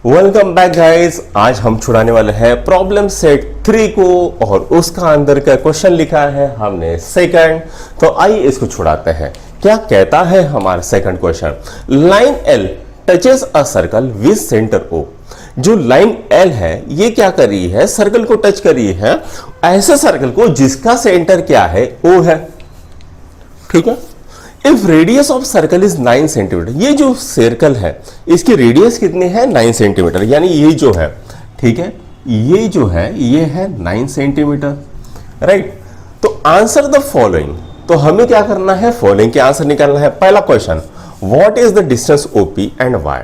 Welcome back guys. आज हम छुड़ाने वाले हैं प्रॉब्लम सेट 3 को और उसका अंदर का क्वेश्चन लिखा है हमने सेकंड। तो आइए इसको छुड़ाते हैं। क्या कहता है हमारा second question, line L touches a circle with centre O. जो लाइन एल है ये क्या कर रही है, सर्कल को टच कर रही है, ऐसे सर्कल को जिसका सेंटर क्या है, ओ है। ठीक है। If radius of circle is 9 centimetre, ये जो सर्कल है इसकी रेडियस कितनी है, 9 सेंटीमीटर, यानी ये जो है, ठीक है, ये जो है ये है 9 सेंटीमीटर, राइट। तो आंसर द फॉलोइंग, तो हमें क्या करना है, फॉलोइंग के आंसर निकालना है। पहला question, what is the distance OP and Y.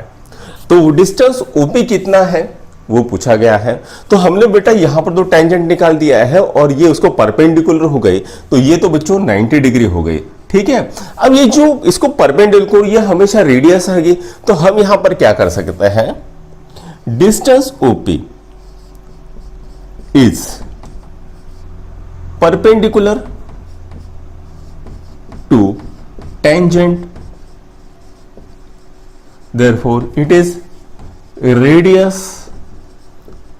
तो डिस्टेंस ओपी कितना है वो पूछा गया है। तो हमने बेटा यहां पर दो टेंजेंट निकाल दिया है और ये उसको परपेंडिकुलर हो गई, तो ये तो बच्चों 90 डिग्री हो गई। ठीक है। अब ये जो इसको परपेंडिकुलर, ये हमेशा रेडियस है, तो हम यहां पर क्या कर सकते हैं, distance OP is perpendicular to tangent, therefore it is radius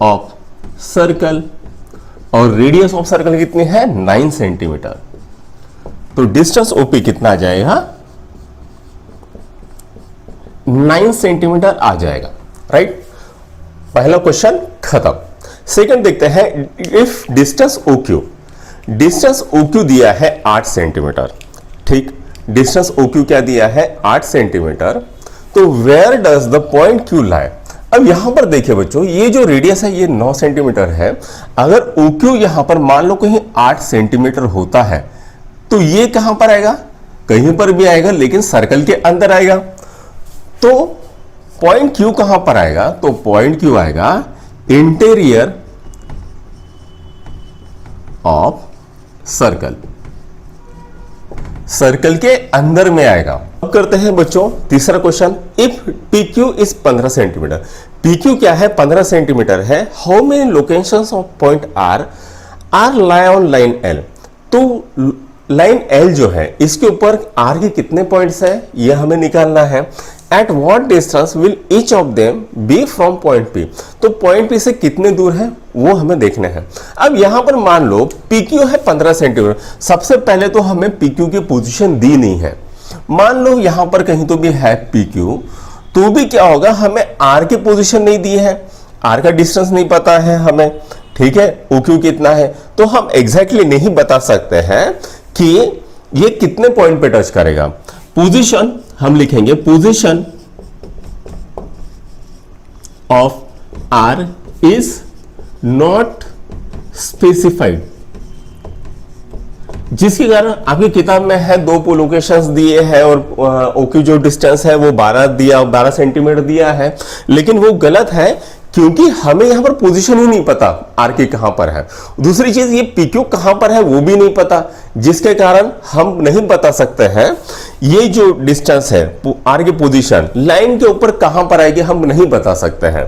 of circle, और रेडियस ऑफ सर्कल कितनी है, 9 सेंटीमीटर। तो डिस्टेंस ओपी कितना आ जाएगा, 9 सेंटीमीटर आ जाएगा, राइट। पहला क्वेश्चन खत्म। सेकंड देखते हैं, if distance OQ, distance OQ दिया है 8 सेंटीमीटर, ठीक, डिस्टेंस ओक्यू क्या दिया है, 8 सेंटीमीटर। तो where does the point Q lie. अब यहां पर देखिए बच्चों, ये जो रेडियस है ये 9 सेंटीमीटर है। अगर ओक्यू यहां पर मान लो कहीं 8 सेंटीमीटर होता है तो ये कहां पर आएगा, कहीं पर भी आएगा, लेकिन सर्कल के अंदर आएगा। तो पॉइंट क्यू कहां पर आएगा, तो पॉइंट क्यू आएगा इंटीरियर ऑफ सर्कल, सर्कल के अंदर में आएगा। अब करते हैं बच्चों तीसरा question, if P Q is 15 centimetre. P Q क्या है, 15 सेंटीमीटर है। How many locations of point are lie on line L. तो लाइन एल जो है इसके ऊपर आर के कितने पॉइंट्स है ये हमें निकालना है। At what distance will each of them be from point P. तो पॉइंट पी से कितने दूर है वो हमें देखना है। अब यहां पर मान लो पी क्यू है 15 सेंटीमीटर। सबसे पहले तो हमें पी क्यू की पोजीशन दी नहीं है। मान लो यहां पर कहीं तो भी है पी क्यू, तो भी क्या होगा, हमें आर की पोजीशन नहीं दी है, आर का डिस्टेंस नहीं पता है हमें, ठीक है, ओ क्यू कितना है, तो हम एग्जैक्टली नहीं बता सकते हैं कि ये कितने पॉइंट पे टच करेगा। पोजीशन हम लिखेंगे, position of R is not specified, जिसके कारण आपकी किताब में है 2 लोकेशंस दिए हैं और ओक्यू जो डिस्टेंस है वो 12 सेंटीमीटर दिया है, लेकिन वो गलत है क्योंकि हमें यहां पर पोजीशन ही नहीं पता आर की कहां पर है। दूसरी चीज, ये पी क्यू कहां पर है वो भी नहीं पता, जिसके कारण हम नहीं बता सकते हैं ये जो डिस्टेंस है आर की पोजीशन लाइन के ऊपर कहां पर आएगी, हम नहीं बता सकते हैं।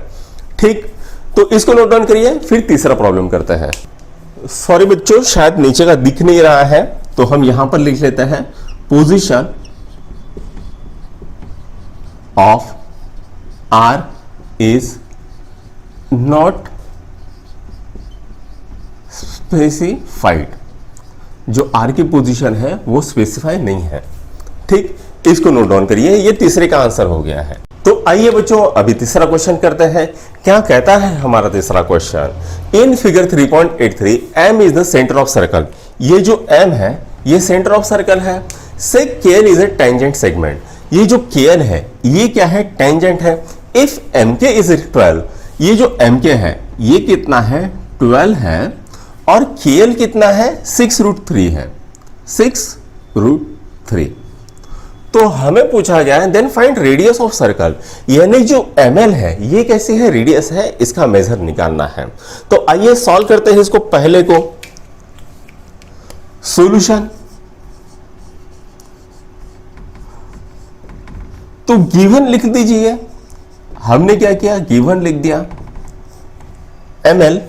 ठीक, तो इसको नोट डाउन करिए। फिर तीसरा प्रॉब्लम करते हैं। सॉरी बच्चों, शायद नीचे का दिख नहीं रहा है, तो हम यहां पर लिख लेते हैं, position of R is not specified. जो आर की पोजीशन है वो स्पेसिफाई नहीं है। ठीक, इसको नोट डाउन करिए, ये तीसरे का आंसर हो गया है। तो आइए बच्चों अभी तीसरा क्वेश्चन करते हैं। क्या कहता है हमारा तीसरा question, in figure 3.83 M is the centre of circle. ये जो एम है ये सेंटर ऑफ सर्कल है। से KL is a tangent segment. ये जो केएल है ये क्या है, टेंजेंट है। इफ एम के इज 12, ये जो एम के है ये कितना है, 12 है, और केएल कितना है, 6√3 है, 6√3। तो हमें पूछा गया है then find radius of circle, यानी जो ml है ये कैसी है, रेडियस है, इसका मेजर निकालना है। तो आइए सॉल्व करते हैं इसको। पहले को सॉल्यूशन, तो गिवन लिख दीजिए। हमने क्या किया, गिवन लिख दिया, ml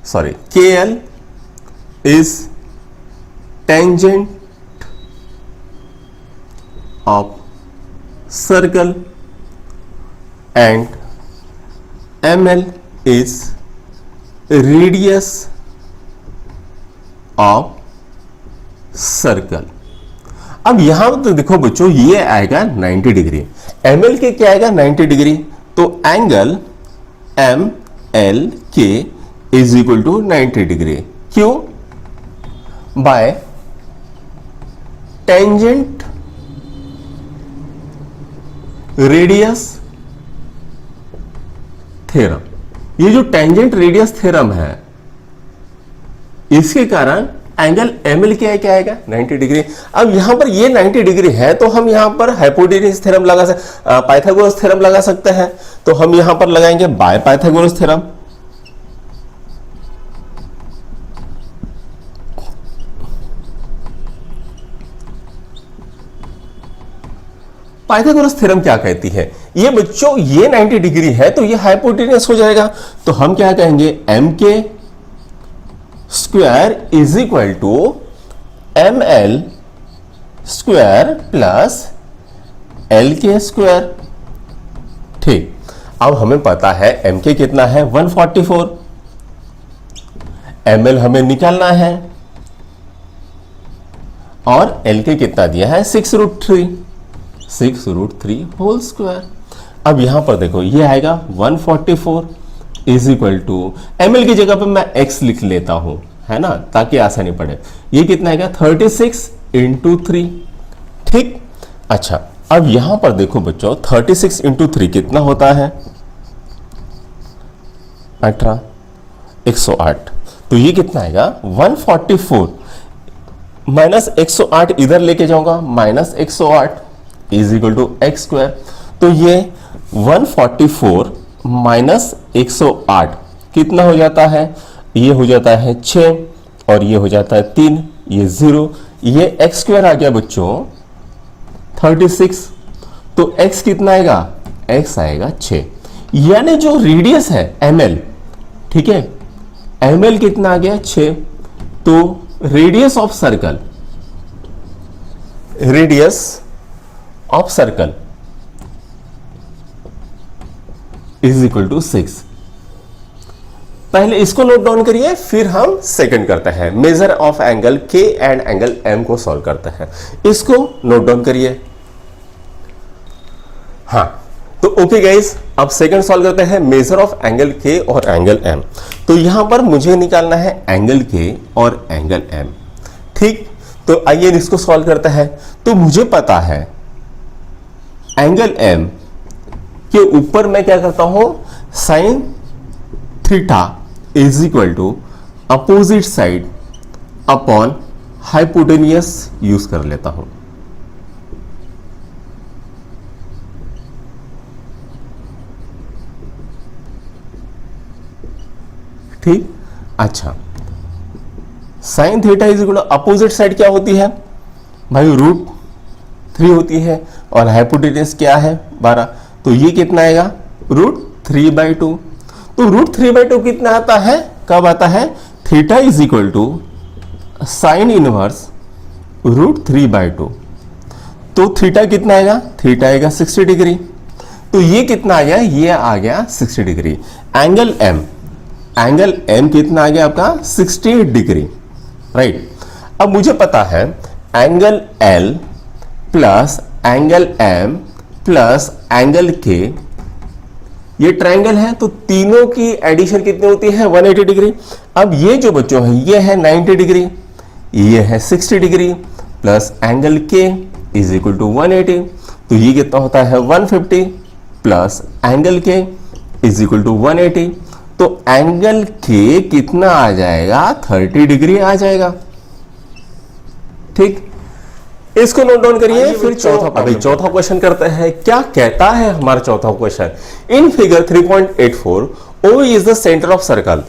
KL is tangent of circle and ml is radius of circle। अब यहां तो देखो बच्चों, ये आएगा 90 डिग्री, ml के क्या आएगा 90 डिग्री, तो एंगल एम एल के इज इक्वल टू 90 डिग्री। क्यों? Bye tangent radius theorem. ये जो टेंजेंट रेडियस थ्योरम है, इसके कारण एंगल एमएल क्या आएगा 90 डिग्री। अब यहां पर ये 90 डिग्री है, तो हम यहां पर हाइपोटेन्यूज थ्योरम लगा सकते, पाइथागोरस थ्योरम लगा सकते हैं। तो हम यहां पर लगाएंगे by Pythagoras theorem. Pythagoras theorem क्या कहती है? ये बच्चों ये 90 डिग्री है, तो ये हाइपोटेन्यूज हो जाएगा। तो हम क्या कहेंगे, एम के square is equal to M L square plus L के स्क्वायर। ठीक, अब हमें पता है एम के कितना है 144, एम एल हमें निकालना है, और एल के कितना दिया है 6√3 होल स्क्वायर। अब यहां पर देखो ये आएगा 144 इज इक्वल टू, एमएल की जगह पे मैं x लिख लेता हूं, है ना, ताकि आसानी पड़े। ये कितना आएगा 36 इंटू 3। ठीक, अच्छा, अब यहां पर देखो बच्चों 36 इंटू 3 कितना होता है 18, 108। तो ये कितना आएगा 144 माइनस 108, इधर लेके जाऊंगा minus 108 is equal to X square. तो ये 144 माइनस 108 कितना हो जाता है, ये हो जाता है 6 और ये हो जाता है 3, ये 0, ये एक्स स्क्वायर आ गया बच्चों 36। तो एक्स कितना आएगा, एक्स आएगा 6, यानी जो रेडियस है ml, ठीक है, ml कितना आ गया 6। तो radius of circle, radius of circle is equal to 6। पहले इसको नोट डाउन करिए, फिर हम सेकंड करते हैं, मेजर ऑफ एंगल के एंड एंगल एम को सॉल्व करते हैं। इसको नोट डाउन करिए। हाँ, तो ओके गाइस, अब सेकंड सॉल्व करते हैं, मेजर ऑफ एंगल के और एंगल एम। तो यहां पर मुझे निकालना है एंगल के और एंगल एम। ठीक, तो आइए इसको सॉल्व करते हैं। तो मुझे पता है एंगल एम के ऊपर मैं क्या करता हूं, sine theta is equal to opposite side upon hypotenuse use कर लेता हूं। ठीक, अच्छा, sine theta is equal to opposite side क्या होती है भाई, √3 होती है, और हाइपोटेनियस क्या है 12। तो ये कितना आएगा √3/2। तो √3/2 कितना आता है, कब आता है, theta is equal to sine inverse √3/2। तो थीटा कितना आएगा, थीटा आएगा 60 डिग्री। तो ये कितना आ गया, ये आ गया 60 degree. Angle M, angle M कितना आ गया आपका 60 डिग्री, राइट। अब मुझे पता है angle L plus angle M plus angle K, ये ट्रायंगल है, तो तीनों की एडिशन कितनी होती है 180 डिग्री। अब ये जो बच्चों है, ये है 90 डिग्री, ये है 60 डिग्री, प्लस एंगल के इज इक्वल टू 180। तो ये कितना होता है 150 प्लस एंगल के इज इक्वल टू 180। तो एंगल के कितना आ जाएगा 30 डिग्री आ जाएगा। ठीक, इसको नोट डाउन करिए, फिर चौथा क्वेश्चन करते हैं। क्या कहता है हमारा चौथा question, in figure 3.84 O is the centre of circle.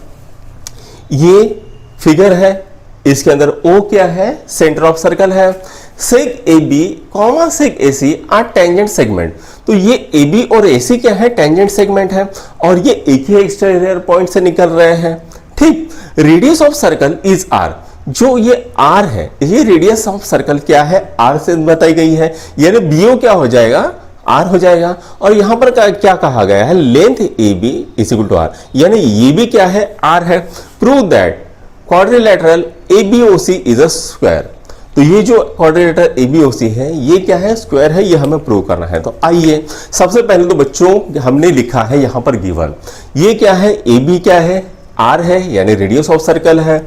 ये फिगर है, इसके अंदर O क्या है, सेंटर ऑफ सर्कल है। Seg AB comma seg AC are tangent segment. तो ये AB और AC क्या है, टेंजेंट सेगमेंट है, और ये एक ही एक्सटीरियर पॉइंट से निकल रहे हैं। ठीक, radius of circle is R। जो ये R है, ये रेडियस ऑफ सर्कल क्या है, R से बताई गई है, यानी BO क्या हो जाएगा आर हो जाएगा। और यहां पर क्या कहा गया है, length A B is equal to R, यानी ये भी क्या है, आर है। Prove that quadrilateral ABOC is a square. तो ये जो क्वाड्रिलेटरल एबीओसी है ये क्या है, स्क्वायर है, ये हमें प्रूव करना है। तो आइए सबसे पहले तो बच्चों हमने लिखा है यहां पर गिवन, ये क्या है, ए बी क्या है, आर है, यानी रेडियस ऑफ सर्कल है।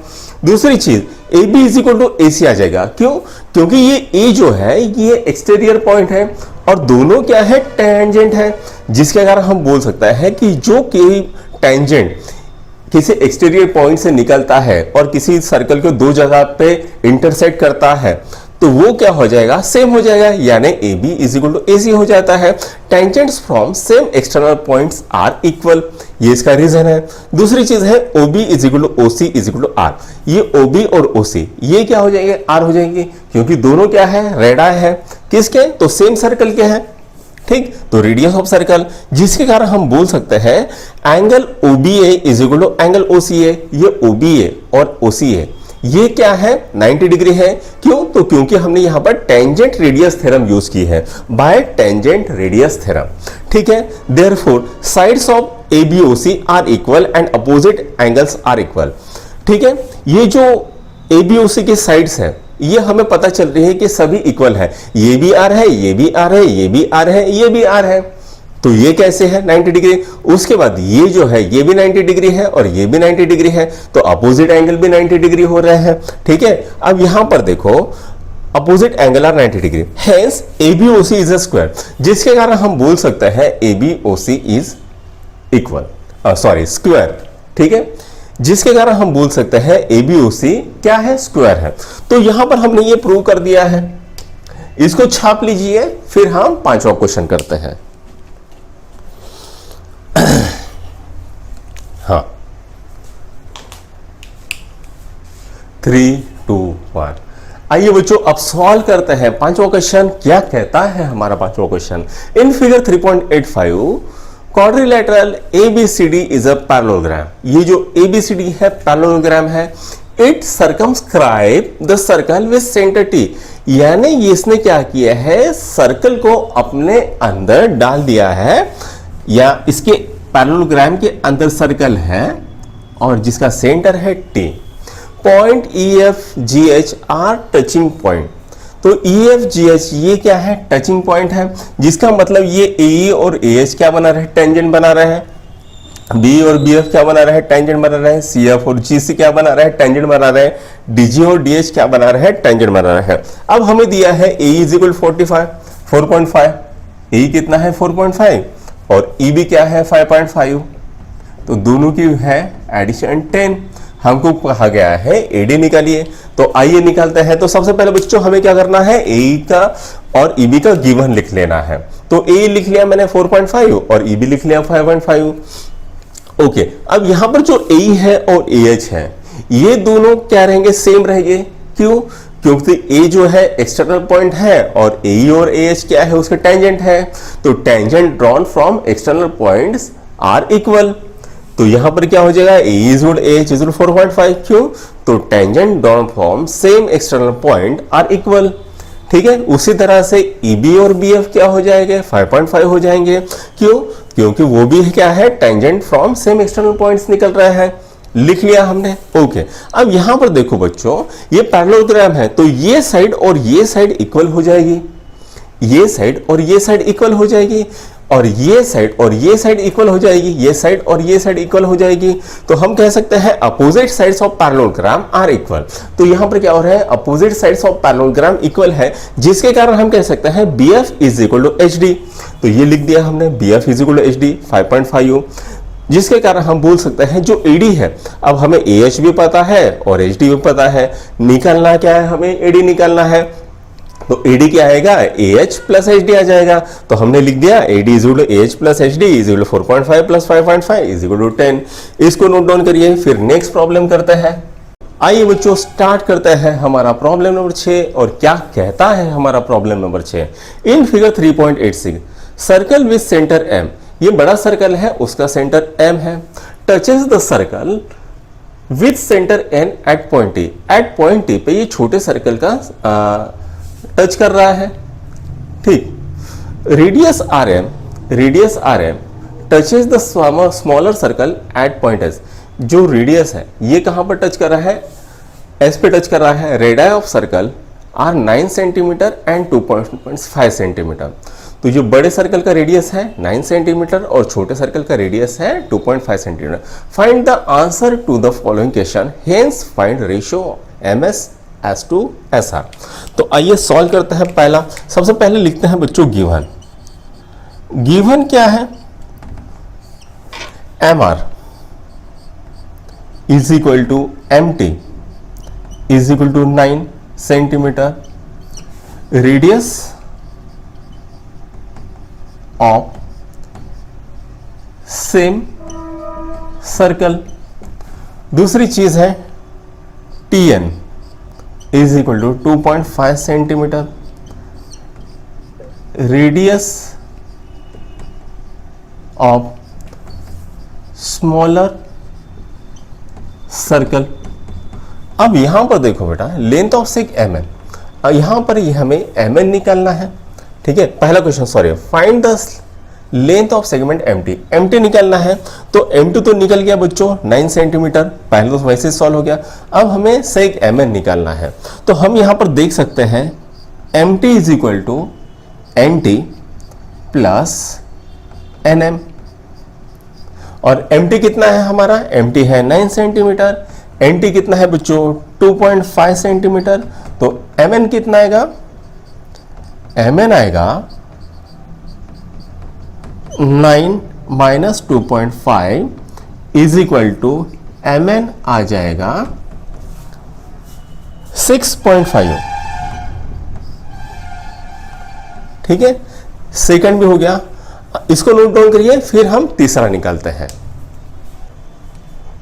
दूसरी चीज A B is equal to A C आ जाएगा, क्यों, क्योंकि ये ए जो है ये एक्सटीरियर पॉइंट है और दोनों क्या है, टेंजेंट है, जिसके कारण हम बोल सकते हैं कि जो कि टेंजेंट किसी एक्सटीरियर पॉइंट से निकलता है और किसी सर्कल को दो जगह पे इंटरसेक्ट करता है तो वो क्या हो जाएगा, सेम हो जाएगा, यानी A B is equal to A C हो जाता है। Tangents from same external points are equal, ये इसका रीजन है। दूसरी चीज है O B is equal to O C is equal to R, ये ओ बी और ओ सी ये क्या हो जाएंगे, आर हो जाएंगे, क्योंकि दोनों क्या है, रेडाई है, किसके, तो सेम सर्कल के हैं। ठीक, तो रेडियस ऑफ सर्कल, जिसके कारण हम बोल सकते हैं angle OBA is equal to angle OCA। ये OBA और OCA ये क्या है, 90 डिग्री है। क्यों, तो क्योंकि हमने यहां पर टेंजेंट रेडियस थ्योरम यूज की है, बाय टेंजेंट रेडियस थ्योरम। ठीक है, therefore sides of ABOC are equal and opposite angles are equal. ठीक है, ये जो ABOC के साइड्स हैं ये हमें पता चल रही है कि सभी इक्वल है, ये भी आर है, ये भी आर है, ये भी आर है, ये भी आर है, तो ये कैसे है 90 डिग्री। उसके बाद ये जो है ये भी 90 डिग्री है और ये भी 90 डिग्री है, तो अपोजिट एंगल भी 90 डिग्री हो रहे हैं। ठीक है, अब यहां पर देखो opposite angle are 90 degree, hence ABOC is a square, जिसके कारण हम बोल सकते हैं ABOC is equal, sorry square. ठीक है, जिसके कारण हम बोल सकते हैं ABOC क्या है, स्क्वायर है। तो यहां पर हमने ये प्रूव कर दिया है, इसको छाप लीजिए, फिर हम पांचवा क्वेश्चन करते हैं। हाँ, 3, 2, 1। आइए बच्चों अब सॉल्व करते हैं पांचवा क्वेश्चन। क्या कहता है हमारा पांचवा question, in figure 3.85 quadrilateral ABCD is a parallelogram. ये जो ABCD है पैरेललोग्राम है। It circumscribe the circle with centre T, यानी इसने क्या किया है, सर्कल को अपने अंदर डाल दिया है, या इसके पैरेललोग्राम के अंदर सर्कल है और जिसका सेंटर है T। Point EFGH are touching point, तो EFGH ये क्या है, टचिंग पॉइंट है, जिसका मतलब ये AE और AH क्या बना रहे, टेंजेंट बना रहे हैं। B और BF क्या बना रहे हैं, टेंजेंट बना रहे हैं। CF और GC क्या बना रहे हैं, टेंजेंट बना रहे हैं। DG और DH क्या बना रहे हैं, टेंजेंट बना रहे हैं। अब हमें दिया है AE इज इक्वल 4.5, AE कितना है 4.5 और EB क्या है 5.5, तो दोनों की है एडिशन 10। हमको कहा गया है AD निकालिए, तो आइए निकालते हैं। तो सबसे पहले बच्चों हमें क्या करना है, AE का और EB का गिवन लिख लेना है। तो AE लिख लिया मैंने 4.5 और EB लिख लिया 5.5। ओके, अब यहां पर जो AE है और AH है ये दोनों क्या रहेंगे, सेम रहेंगे। क्यों, क्योंकि A जो है एक्सटर्नल पॉइंट है और AE और AH क्या है, उसके टेंजेंट है, तो tangent drawn from external points are equal. तो यहां पर क्या हो जाएगा, AE is equal AH is equal 4.5। क्यों, तो tangent drawn from same external point are equal. ठीक है, उसी तरह से EB और BF क्या हो जाएंगे, 5.5 हो जाएंगे। क्यों, क्योंकि वो भी क्या है, tangent from same external points निकल रहे हैं। लिख लिया हमने। ओके, अब यहां पर देखो बच्चों ये पैरेललोग्राम है, तो ये साइड और ये साइड इक्वल हो जाएगी, ये साइड और ये साइड इक्वल हो जाएगी, और ये साइड और ये साइड इक्वल हो जाएगी, ये साइड और ये साइड इक्वल हो जाएगी। तो हम कह सकते हैं opposite sides of parallelogram are equal. तो यहां पर क्या हो रहा है, opposite sides of parallelogram equal है, जिसके कारण हम कह सकते हैं BF is equal to HD। तो ये लिख दिया हमने, BF is equal to HD 5.5, जिसके कारण हम बोल सकते हैं जो AD है, अब हमें AH भी पता है और HD भी पता है, निकालना क्या है, हमें AD निकालना है। तो AD क्या आएगा, AH प्लस HD आ जाएगा। तो हमने लिख दिया AD is equal to AH plus HD is equal to 4.5 plus 5.5 is equal to 10। इसको नोट डाउन करिए, फिर नेक्स्ट प्रॉब्लम करते हैं। आइए बच्चों स्टार्ट करते हैं हमारा प्रॉब्लम नंबर 6। और क्या कहता है हमारा problem number 6, in figure 3.86 circle with centre M, ये बड़ा सर्कल है उसका सेंटर M है, touches the circle with centre N at point T। At point T पे ये छोटे सर्कल का टच कर रहा है। ठीक, radius R M touches the smaller circle at point S. जो रेडियस है ये कहां पर टच कर रहा है, एस पे टच कर रहा है। Radius of circle are 9 centimetre and 2.5 centimetre. तो जो बड़े सर्कल का रेडियस है 9 सेंटीमीटर और छोटे सर्कल का रेडियस है 2.5 centimetre. Find the answer to the following question, hence find ratio MS S to S R. तो आइए सॉल्व करते हैं। पहला सबसे पहले लिखते हैं बच्चों गिवन क्या है, M R is equal to M T is equal to 9 centimetre, radius of same circle. दूसरी चीज है T N is equal to 2.5 centimetre, radius of smaller circle. अब यहां पर देखो बेटा, length of seg M N, यहां पर हमें एम एन निकालना है। ठीक है, पहला question sorry, find the length of segment M T निकालना है। तो एम टी तो निकल गया बच्चों 9 सेंटीमीटर, पहले तो वैसे सॉल्व हो गया। अब हमें सेक एम एन निकालना है। तो हम यहां पर देख सकते हैं M T is equal to N T plus N M, और एम टी कितना है हमारा, एम टी है 9 सेंटीमीटर, एन टी कितना है बच्चों 2.5 सेंटीमीटर। तो एम एन कितना आएगा, एम एन आएगा 9 minus 2.5 is equal to M N आ जाएगा 6.5। ठीक है, सेकंड भी हो गया, इसको नोट डाउन करिए, फिर हम तीसरा निकालते हैं।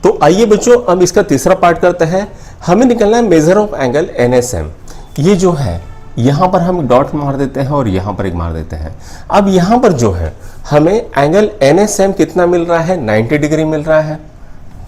तो आइए बच्चों अब इसका तीसरा पार्ट करते हैं। हमें निकालना है मेजर ऑफ एंगल एनएसएम। ये जो है यहां पर हम डॉट मार देते हैं और यहां पर एक मार देते हैं। अब यहां पर जो है हमें एंगल एनएसएम कितना मिल रहा है, 90 डिग्री मिल रहा है।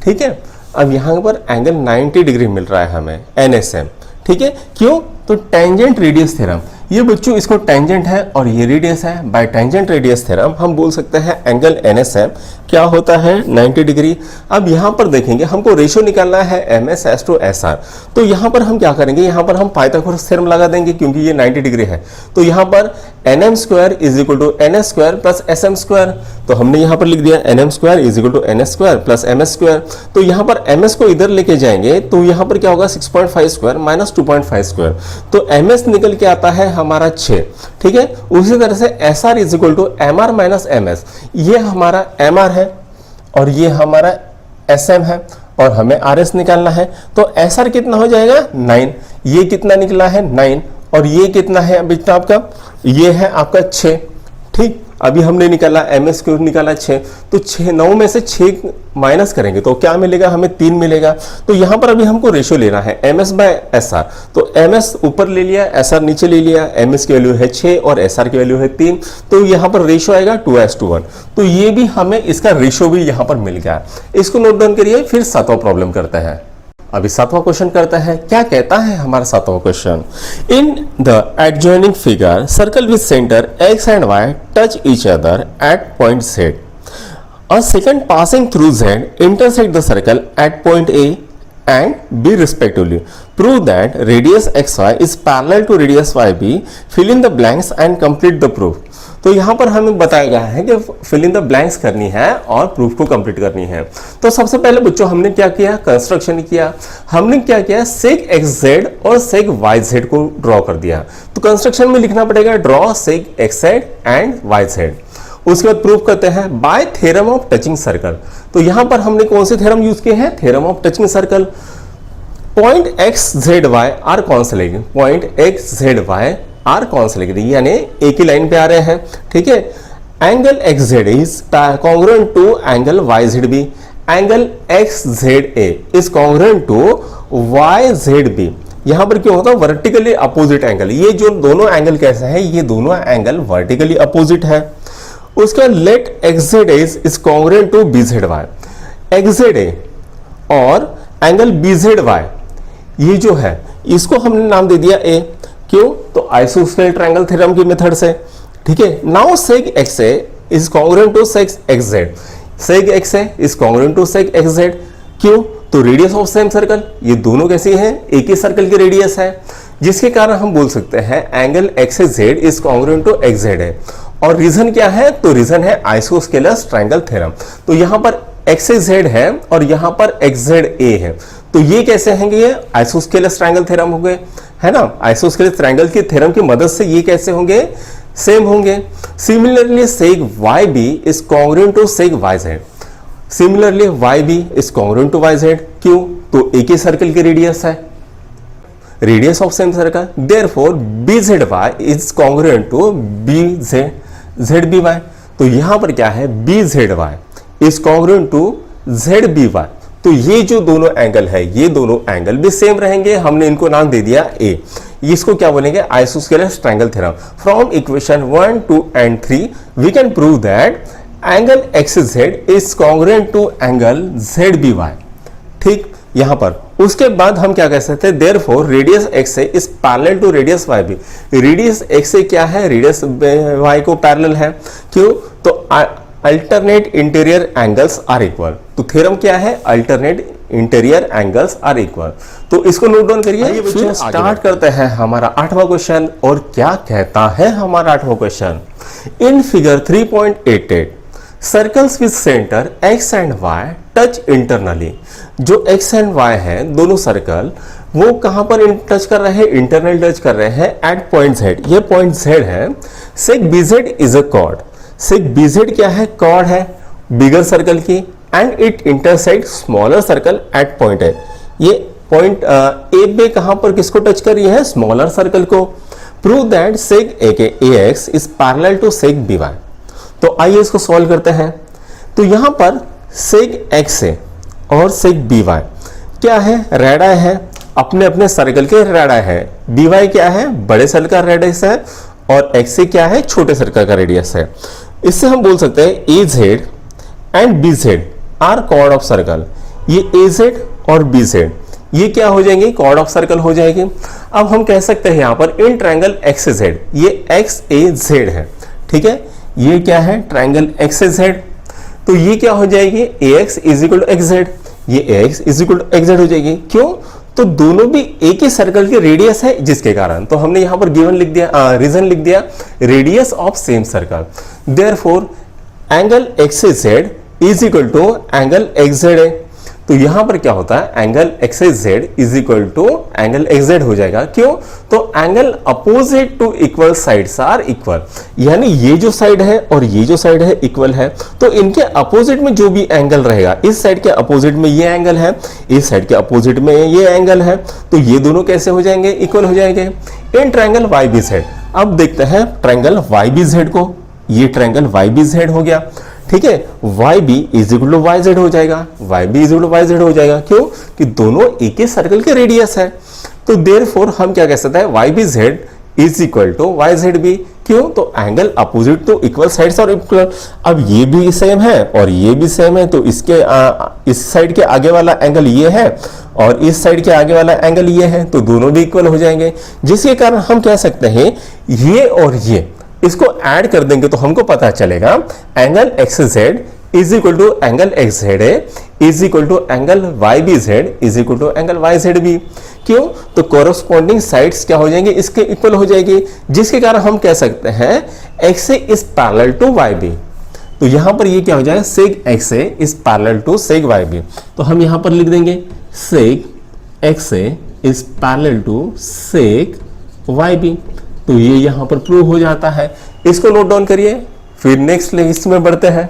ठीक है, अब यहां पर एंगल 90 डिग्री मिल रहा है हमें एनएसएम। ठीक है, क्यों, तो टेंजेंट रेडियस थ्योरम, ये बच्चों इसको टेंजेंट है और ये रेडियस है। बाय टेंजेंट रेडियस थ्योरम हम बोल सकते हैं एंगल एनएसएम क्या होता है 90 डिग्री। अब यहां पर देखेंगे हमको रेशियो निकालना है M S S to S R. तो यहां पर हम क्या करेंगे, यहां पर हम पाइथागोरस थ्योरम लगा देंगे क्योंकि ये 90 डिग्री है। तो यहां पर N M square is equal to N S square plus S M square. तो हमने यहां पर लिख दिया N M square is equal to N S square plus M S square. तो यहां पर एम एस को इधर लेके जाएंगे तो यहां पर क्या होगा 6.5 स्क्वायर माइनस 2.5 स्क्वायर। तो एम एस निकल के आता है हमारा 6। ठीक है, उसी तरह से S R is equal to M R minus M S. ये हमारा एम आर है और ये हमारा एस एम है और हमें आर एस निकालना है। तो एस आर कितना हो जाएगा 9, ये कितना निकला है 9, और ये कितना है बेटा आपका, ये है आपका 6। ठीक, अभी हमने निकाला एम एस क्यूब निकाला 6, तो 9 में से 6 माइनस करेंगे तो क्या मिलेगा हमें 3 मिलेगा। तो यहां पर अभी हमको रेशियो लेना है M S by S R. तो एम एस ऊपर ले लिया, एस आर नीचे ले लिया। एम एस की वैल्यू है 6 और एस आर की वैल्यू है 3। तो यहां पर रेशियो आएगा 2:1। तो ये भी हमें इसका रेशियो भी यहां पर मिल गया। इसको नोट डाउन करिए, फिर 7वां प्रॉब्लम करते हैं। अभी 7वां क्वेश्चन करता है। क्या कहता है हमारा 7वां question, in the adjoining figure circle with centre X and Y touch each other at point Z. A secant passing through Z intersect the circle at point A and B respectively. Prove that radius xy is parallel to radius yb. Fill in the blanks and complete the proof. तो यहाँ पर हमें बताया गया है कि fill in the blanks करनी है और प्रूफ को कंप्लीट करनी है। तो सबसे पहले बच्चों हमने क्या किया, कंस्ट्रक्शन किया। हमने क्या किया, सेक एक्स जेड और सेक वाई जेड को ड्रॉ कर दिया। तो कंस्ट्रक्शन में लिखना पड़ेगा draw seg X Z and Y Z. उसके बाद प्रूफ करते हैं by theorem of touching circle. तो यहां पर हमने कौन से थ्योरम यूज किए हैं, theorem of touching circle. Point X Z Y are कौन से लेंगे, point X Z Y are कौन से लेंगे, यानी एक ही लाइन पे आ रहे हैं। ठीक है, angle X Z is congruent to angle Y Z B. Angle X Z A is congruent to Y Z B. यहां पर क्यों होता है, वर्टिकली अपोजिट एंगल। ये जो दोनों एंगल कैसे हैं, ये दोनों एंगल वर्टिकली अपोजिट है। उसका let X Z is congruent to B Z Y. X Z A और एंगल बी जेड वाई, ये जो है इसको हमने नाम दे दिया ए। क्यों, तो आइसोस्केल ट्रायंगल थ्योरम की मेथड से ठीक है। Now seg X A is congruent to seg X Z, seg X A is congruent to seg X Z. क्यों? तो रेडियस ऑफ सेम सर्कल, ये दोनों कैसी हैं? एक ही सर्कल की रेडियस है, जिसके कारण हम बोल सकते हैं angle X Z is congruent to X Z है। और रीजन क्या है? तो रीजन है आइसोस्केलस ट्रायंगल थ्योरम। तो यहां पर एक्स जेड है और यहां पर एक्स जेड ए है, तो ये कैसे होंगे? ये आइसोस्केलस ट्रायंगल थ्योरम हो गए, है ना। आइसोस्केलस ट्रायंगल की थ्योरम की मदद से ये कैसे होंगे? सेम होंगे। Similarly seg Y B is congruent to seg Y Z, similarly Y B is congruent to Y Z. क्यों? तो एक ही सर्कल की रेडियस है, radius of same circle, therefore B Z Y is congruent to B Z B Y. तो यहां पर क्या है? B Z Y is congruent to Z B Y. तो ये जो दोनों एंगल है, ये दोनों एंगल भी सेम रहेंगे। हमने इनको नाम दे दिया ए। इसको क्या बोलेंगे? Isosceles triangle theorem. From equation 1, 2 and 3 we can prove that angle X Z is congruent to angle Z B Y. ठीक, यहां पर उसके बाद हम क्या कह सकते हैं? Therefore radius X A is parallel to radius Y B. Radius X A क्या है? रेडियस वाई को पैरेलल है। क्यों? तो alternate interior angles are equal. तो थ्योरम क्या है? Alternate interior angles are equal. तो इसको नोट डाउन करिए। फिर स्टार्ट करते हैं हमारा 8वां क्वेश्चन। और क्या कहता है हमारा 8वां question? In figure 3.88 circles with centre X and Y touch internally. जो एक्स एंड वाई है दोनों सर्कल, वो कहां पर टच कर रहे हैं? इंटरनल टच कर रहे हैं एट पॉइंट जेड। ये पॉइंट जेड है। Seg B Z is a chord. Seg B Z क्या है? कॉर्ड है बिगर सर्कल की, and it intersect smaller circle at point है। ये पॉइंट ए पे कहां पर किसको टच कर रही है? स्मॉलर सर्कल को। Prove that seg A X is parallel to seg B Y. तो आइए इसको सॉल्व करते हैं। तो यहां पर सेक एक्स ए और सेक बी वाई क्या है? रेडाई है, अपने अपने सर्कल के रेडाई है। बी वाई क्या है? बड़े सर्कल का रेडियस है, और एक्स ए क्या है? छोटे सर्कल का रेडियस है। इससे हम बोल सकते हैं A Z and B Z are chord of circle. ये ए जेड और बी जेड ये क्या हो जाएंगे? कॉर्ड ऑफ सर्कल हो जाएगी। अब हम कह सकते हैं यहां पर इन ट्रायंगल एक्स जेड, ये एक्स ए जेड है, ठीक है। ये क्या है? Triangle X A Z. तो ये क्या हो जाएगी? A X is equal to X Z. ये A X is equal to X Z हो जाएगी। क्यों? तो दोनों भी एक ही सर्कल की रेडियस है, जिसके कारण तो हमने यहां पर गिवन लिख दिया, रीजन लिख दिया, radius of same circle. Therefore angle X Z is equal to angle X Z है। तो यहां पर क्या होता है? Angle X Z is equal to angle X Z हो जाएगा। क्यों? तो angle opposite to equal sides are equal, यानी ये जो साइड है और ये जो साइड है इक्वल है, तो इनके अपोजिट में जो भी एंगल रहेगा, इस साइड के अपोजिट में ये एंगल है, इस साइड के अपोजिट में ये एंगल है, तो ये दोनों कैसे हो जाएंगे? इक्वल हो जाएंगे। In triangle Y B Z, अब देखते हैं ट्रायंगल वाई बी जेड को। ये ट्रायंगल वाई बी जेड हो गया, ठीक है। Y B is equal to Y Z हो जाएगा, Y B is equal to Y Z हो जाएगा। क्यों? कि दोनों एक ही सर्कल के रेडियस है। तो देयरफॉर हम क्या कह सकते हैं? Y B Z is equal to Y Z B. क्यों? तो angle opposite to equal sides और इक्वल। अब ये भी सेम है और ये भी सेम है, तो इसके इस साइड के आगे वाला एंगल ये है और इस साइड के आगे वाला एंगल ये है, तो दोनों भी इक्वल हो जाएंगे, जिसके कारण हम कह सकते हैं ये और ये इसको ऐड कर देंगे तो हमको पता चलेगा angle X Z is equal to angle X Z A is equal to angle Y B Z is equal to angle Y Z B. क्यों? तो कोरोस्पोंडिंग साइड्स क्या हो जाएंगे? इसके इक्वल हो जाएगी, जिसके कारण हम कह सकते हैं X A is parallel to Y B. तो यहां पर ये क्या हो जाएगा? Seg X A is parallel to seg Y B. तो हम यहां पर लिख देंगे seg X A is parallel to seg Y B. तो ये यहां पर प्रूव हो जाता है। इसको नोट डाउन करिए, फिर नेक्स्ट लिस्ट में बढ़ते हैं।